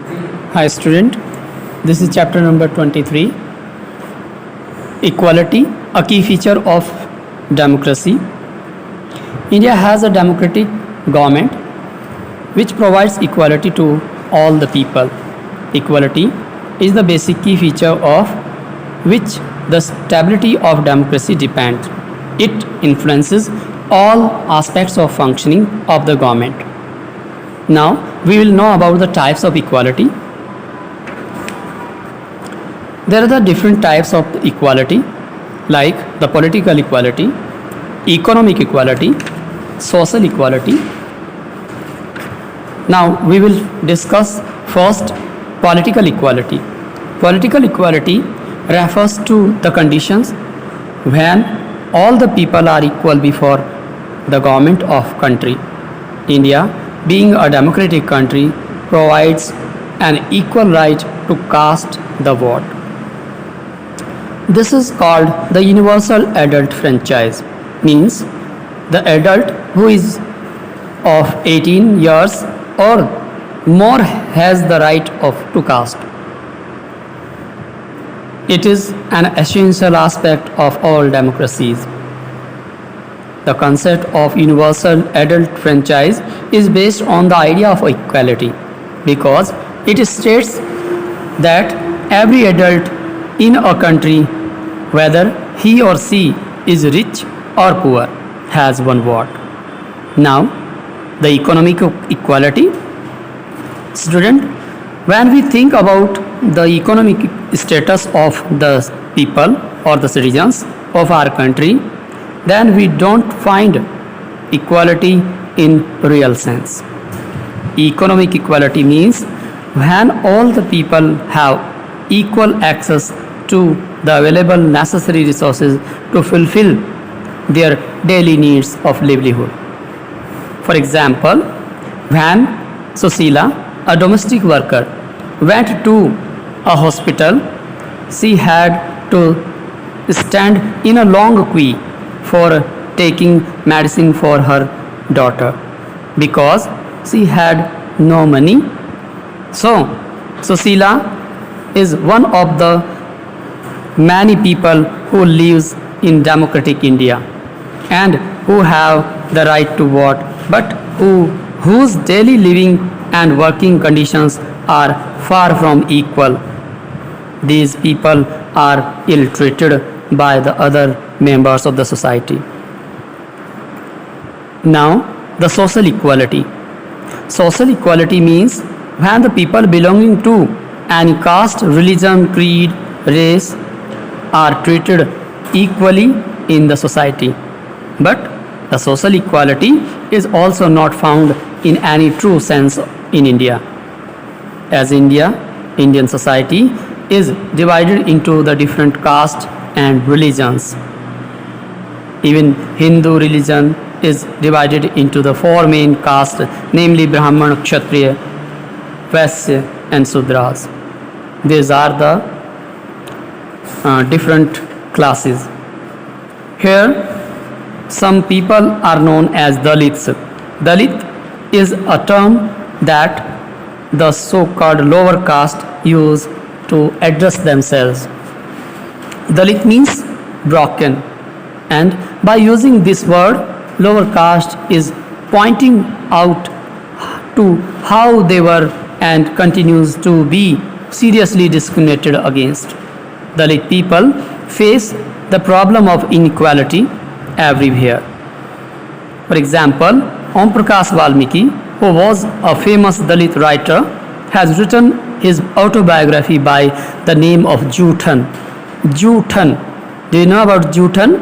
Hi student, this is chapter number 23. Equality, a key feature of democracy. India has a democratic government which provides equality to all the people. Equality is the basic key feature of which the stability of democracy depends. It influences all aspects of functioning of the government. Now we will know about the types of equality. There are the different types of equality like the political equality, economic equality, social equality. Now we will discuss first political equality. Political equality refers to the conditions when all the people are equal before the government of country. India, being a democratic country, provides an equal right to cast the vote. This is called the universal adult franchise, means the adult who is of 18 years or more has the right to cast. It is an essential aspect of all democracies. The concept of universal adult franchise is based on the idea of equality because it states that every adult in a country, whether he or she is rich or poor, has one vote. Now, the economic equality. Student, when we think about the economic status of the people or the citizens of our country, then we don't find equality in real sense. Economic equality means when all the people have equal access to the available necessary resources to fulfill their daily needs of livelihood. For example, when Susila, a domestic worker, went to a hospital, she had to stand in a long queue for taking medicine for her daughter because she had no money. So, Susila is one of the many people who lives in democratic India and who have the right to vote, but whose daily living and working conditions are far from equal. These people are ill-treated by the other members of the society. Now, the social equality. Social equality means when the people belonging to any caste, religion, creed, race are treated equally in the society. But the social equality is also not found in any true sense in India. As Indian society is divided into the different castes and religions. Even Hindu religion is divided into the four main castes, namely Brahman, Kshatriya, Vaisya and Sudras. These are the different classes. Here, some people are known as Dalits. Dalit is a term that the so-called lower caste use to address themselves. Dalit means broken, and by using this word, lower caste is pointing out to how they were and continues to be seriously discriminated against. Dalit people face the problem of inequality everywhere. For example, Om Prakash Valmiki, who was a famous Dalit writer, has written his autobiography by the name of Juthan. Juthan. Do you know about Juthan?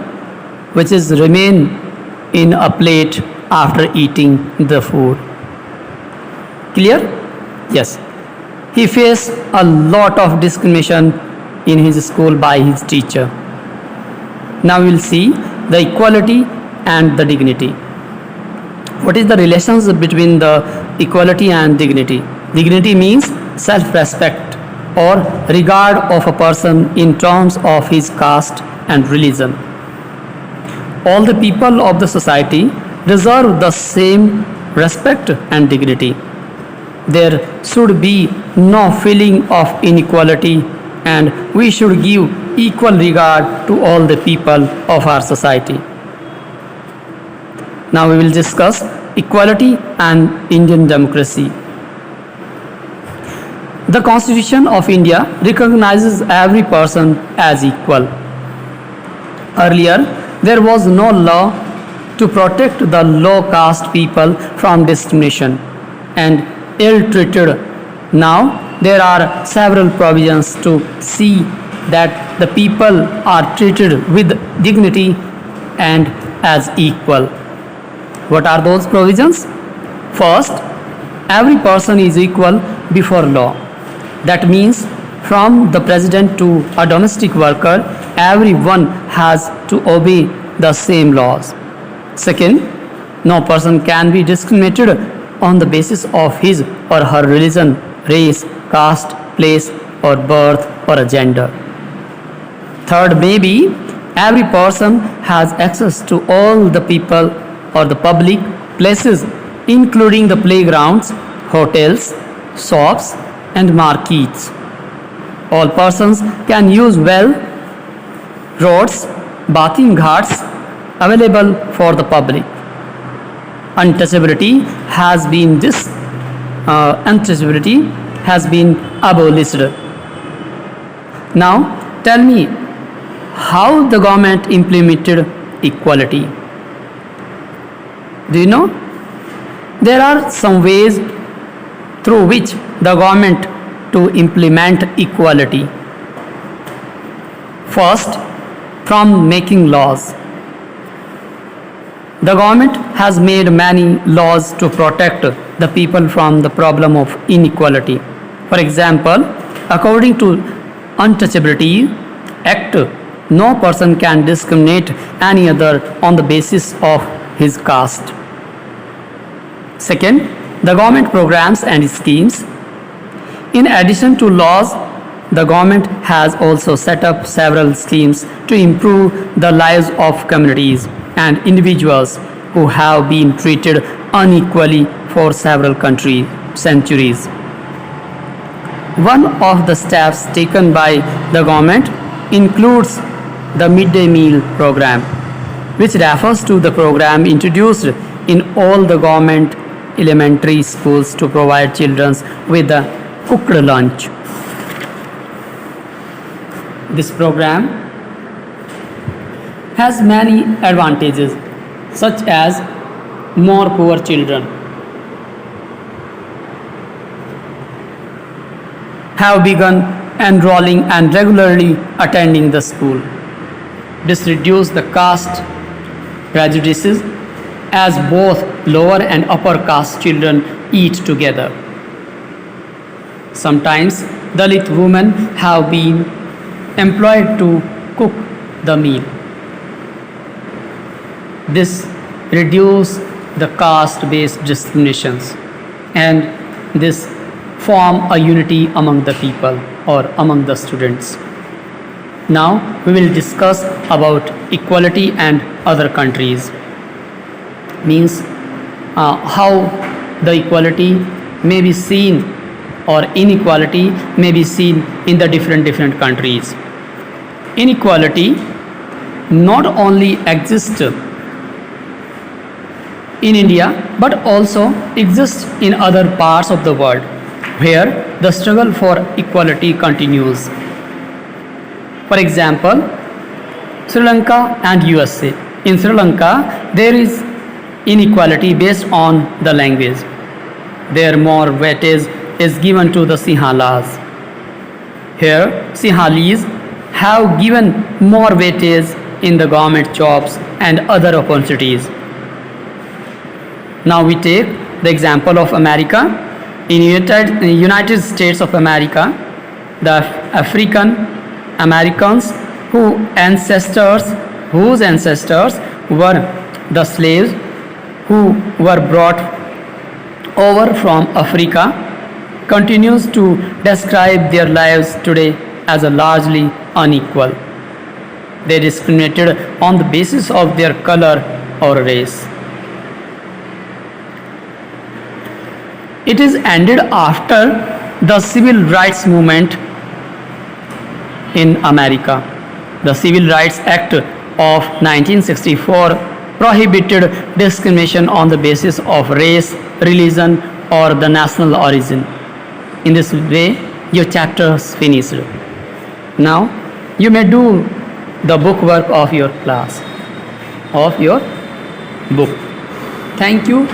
Which is remain in a plate after eating the food. Clear? Yes. He faced a lot of discrimination in his school by his teacher. Now we will see the equality and the dignity. What is the relations between the equality and dignity? Dignity means self-respect or regard of a person in terms of his caste and religion. All the people of the society deserve the same respect and dignity. There should be no feeling of inequality, and we should give equal regard to all the people of our society. Now we will discuss equality and Indian democracy. The Constitution of India recognizes every person as equal. Earlier, there was no law to protect the low caste people from discrimination and ill-treated. Now, there are several provisions to see that the people are treated with dignity and as equal. What are those provisions? First, every person is equal before law. That means from the president to a domestic worker, everyone has to obey the same laws. Second, no person can be discriminated on the basis of his or her religion, race, caste, place, or birth, or a gender. Third, maybe every person has access to all the people or the public places, including the playgrounds, hotels, shops, and markets. All persons can use well roads, bathing ghats available for the public. Untouchability has been abolished. Now tell me how the government implemented equality. Do you know? There are some ways through which the government to implement equality. First, from making laws. The government has made many laws to protect the people from the problem of inequality. For example, according to Untouchability Act, no person can discriminate any other on the basis of his caste. Second, the government programs and schemes. In addition to laws, the government has also set up several schemes to improve the lives of communities and individuals who have been treated unequally for several centuries. One of the steps taken by the government includes the midday meal program, which refers to the program introduced in all the government elementary schools to provide children with a cooked lunch. This program has many advantages, such as more poor children have begun enrolling and regularly attending the school. This reduces the caste prejudices as both lower and upper caste children eat together. Sometimes Dalit women have been employed to cook the meal. This reduces the caste-based discriminations, and this form a unity among the people or among the students. Now we will discuss about equality and other countries. Means how the equality may be seen or inequality may be seen in the different countries. Inequality not only exists in India but also exists in other parts of the world where the struggle for equality continues. For example, Sri Lanka and USA. In Sri Lanka, there is inequality based on the language. There more weightage is given to the Sinhalas. Here, Sinhalese have given more weightage in the government jobs and other opportunities. Now we take the example of America. In United States of America, the African Americans whose ancestors were the slaves who were brought over from Africa continues to describe their lives today as a largely unequal. They discriminated on the basis of their color or race. It is ended after the civil rights movement in America. The Civil Rights Act of 1964 prohibited discrimination on the basis of race, religion, or the national origin. In this way, your chapter is finished. Now, you may do the book work of your class, of your book. Thank you.